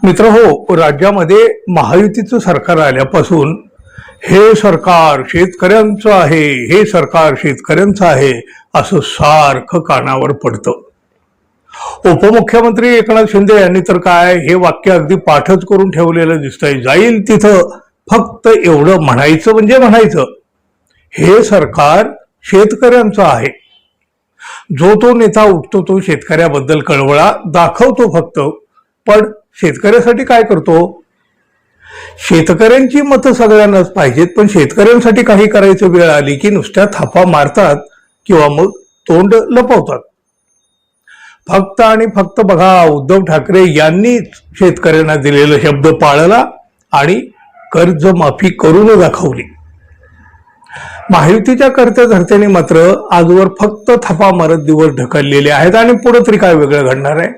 मित्र हो, राज्यामध्ये महायुतीचं सरकार आल्यापासून हे सरकार शेतकऱ्यांचं आहे, हे सरकार शेतकऱ्यांचं आहे असं सारखं कानावर पडतं. उपमुख्यमंत्री एकनाथ शिंदे यांनी तर काय हे वाक्य अगदी पाठच करून ठेवलेलं दिसतंय. जाईल तिथं फक्त एवढं म्हणायचं म्हणजे म्हणायचं, हे सरकार शेतकऱ्यांचं आहे. जो तो नेता उठतो तो शेतकऱ्याबद्दल कळवळा दाखवतो फक्त, पण शेतकऱ्यासाठी काय करतो? शेतकऱ्यांची मतं सगळ्यांनाच पाहिजेत, पण शेतकऱ्यांसाठी काही करायचं वेळ आली की नुसत्या थापा मारतात किंवा मग तोंड लपवतात. फक्त आणि फक्त बघा, उद्धव ठाकरे यांनीच शेतकऱ्यांना दिलेला शब्द पाळला आणि कर्जमाफी करून दाखवली. महायुतीच्या कर्त्या धर्त्यांनी मात्र आजवर फक्त थापा मारत दिवस ढकललेले आहेत आणि पुढे तरी काय वेगळं घडणार आहे?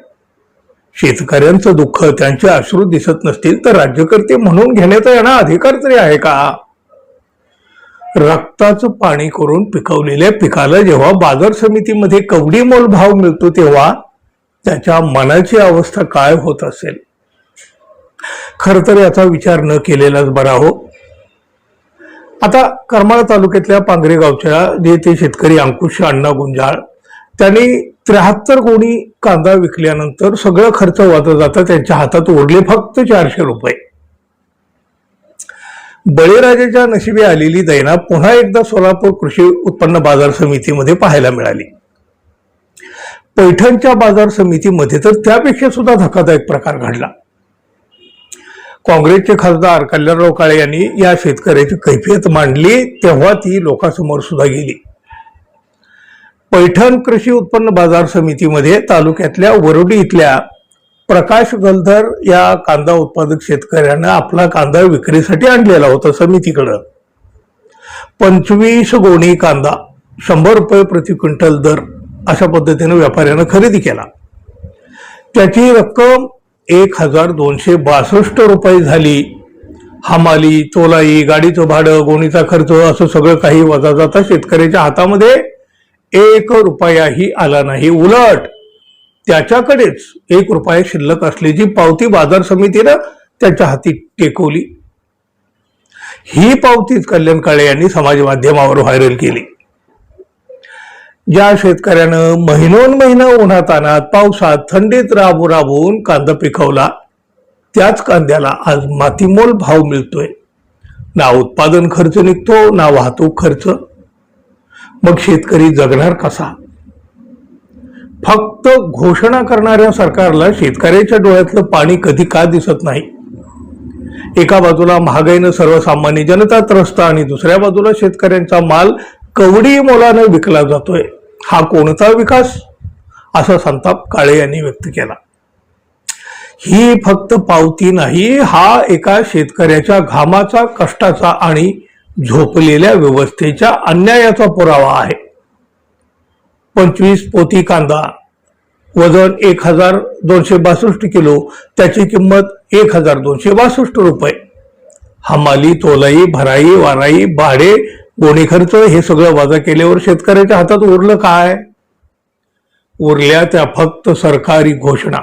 शेतकऱ्यांचं दुःख, त्यांचे अश्रू दिसत नसतील तर राज्यकर्ते म्हणून घेण्याचा यांना अधिकार तरी आहे का? रक्ताचं पाणी करून पिकवलेल्या पिकाला जेव्हा बाजार समितीमध्ये कवडी मोल भाव मिळतो तेव्हा त्याच्या मनाची अवस्था काय होत असेल? खर तर याचा विचार न केलेलाच बरा हो. आता करमाळा तालुक्यातल्या पांगरे गावच्या जे ते शेतकरी अंकुश अण्णा गुंजाळ, त्यांनी 73 गोणी कांदा विकल्यानंतर सगळं खर्च वाचा जाता त्यांच्या हातात उरले फक्त 400 रुपये. बळीराजाच्या नशिबी आलेली दैना पुन्हा एकदा सोलापूर कृषी उत्पन्न बाजार समितीमध्ये पाहायला मिळाली. पैठणच्या बाजार समितीमध्ये तर त्यापेक्षा सुद्धा धक्कादायक प्रकार घडला. काँग्रेसचे खासदार कल्याणराव काळे यांनी या शेतकऱ्याची कैफियत मांडली तेव्हा ती लोकांसमोर सुद्धा गेली. पैठण कृषी उत्पन्न बाजार समितीमध्ये तालुक्यातल्या वरोडी इथल्या प्रकाश गलधर या कांदा उत्पादक शेतकऱ्यानं आपला कांदा विक्रीसाठी आणलेला होता समितीकडं. 25 गोणी कांदा 100 रुपये प्रति क्विंटल दर अशा पद्धतीने व्यापाऱ्यानं खरेदी केला. त्याची रक्कम 1262 रुपये झाली. हमाली, तोलाई, गाडीचं भाडं, गोणीचा खर्च असं सगळं काही वजा जाता शेतकऱ्याच्या हातामध्ये 1 रुपयाही आला नाही. उलट त्याच्याकडेच 1 रुपया शिल्लक असल्याची पावती बाजार समितीनं त्याच्या हाती टेकवली. ही पावतीच कल्याण काळे यांनी समाज माध्यमावर व्हायरल केली. ज्या शेतकऱ्यानं महिनोन महिना उन्हातानात पावसात थंडीत राबून कांदा पिकवला त्याच कांद्याला आज मातीमोल भाव मिळतोय. ना उत्पादन खर्च निघतो ना वाहतूक खर्च. मग शेतकरी जगणार कसा? फक्त घोषणा करणाऱ्या सरकारला शेतकऱ्याच्या डोळ्यातलं पाणी कधी का दिसत नाही? एका बाजूला महागाईनं सर्वसामान्य जनता त्रस्त आणि दुसऱ्या बाजूला शेतकऱ्यांचा माल कवडी मोलानं विकला जातोय. हा कोणता विकास? असा संताप काळे यांनी व्यक्त केला. ही फक्त पावती नाही, हा एका शेतकऱ्याच्या घामाचा, कष्टाचा आणि झोपलेल्या व्यवस्थेच्या अन्यायाचा पुरावा आहे. 25 पोती कांदा, वजन 1262 किलो, त्याची किंमत 1262 रुपये. हमाली, तोलाई, भराई, वाराई, भाडे, गोणी खर्च हे सगळं वजा केल्यावर शेतकऱ्याच्या हातात उरलं काय? उरल्या त्या फक्त सरकारी घोषणा.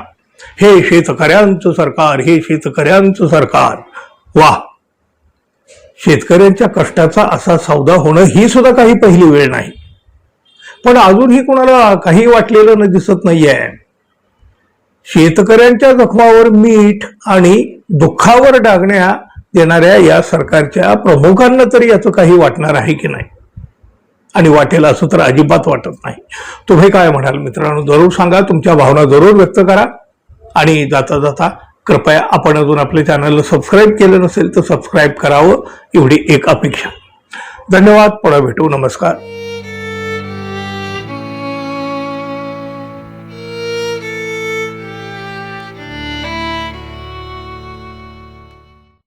हे शेतकऱ्यांचं सरकार, हे शेतकऱ्यांचं सरकार. वा, शेतकऱ्यांच्या कष्टाचा असा सौदा होणं ही सुद्धा काही पहिली वेळ नाही. पण अजूनही कोणाला काही वाटलेलं दिसत नाहीये. शेतकऱ्यांच्या जखमावर मीठ आणि दुःखावर डागण्या देणाऱ्या या सरकारच्या प्रमुखांना तरी याचं काही वाटणार आहे की नाही? आणि वाटेल असं तर अजिबात वाटत नाही. तुम्ही काय म्हणाल मित्रांनो? जरूर सांगा, तुमच्या भावना जरूर व्यक्त करा. आणि जाता जाता कृपया आपण अजून आपल्या चॅनलला सबस्क्राईब केलं नसेल तर सबस्क्राईब करावं, एवढी एक अपेक्षा. धन्यवाद. पुन्हा भेटू. नमस्कार.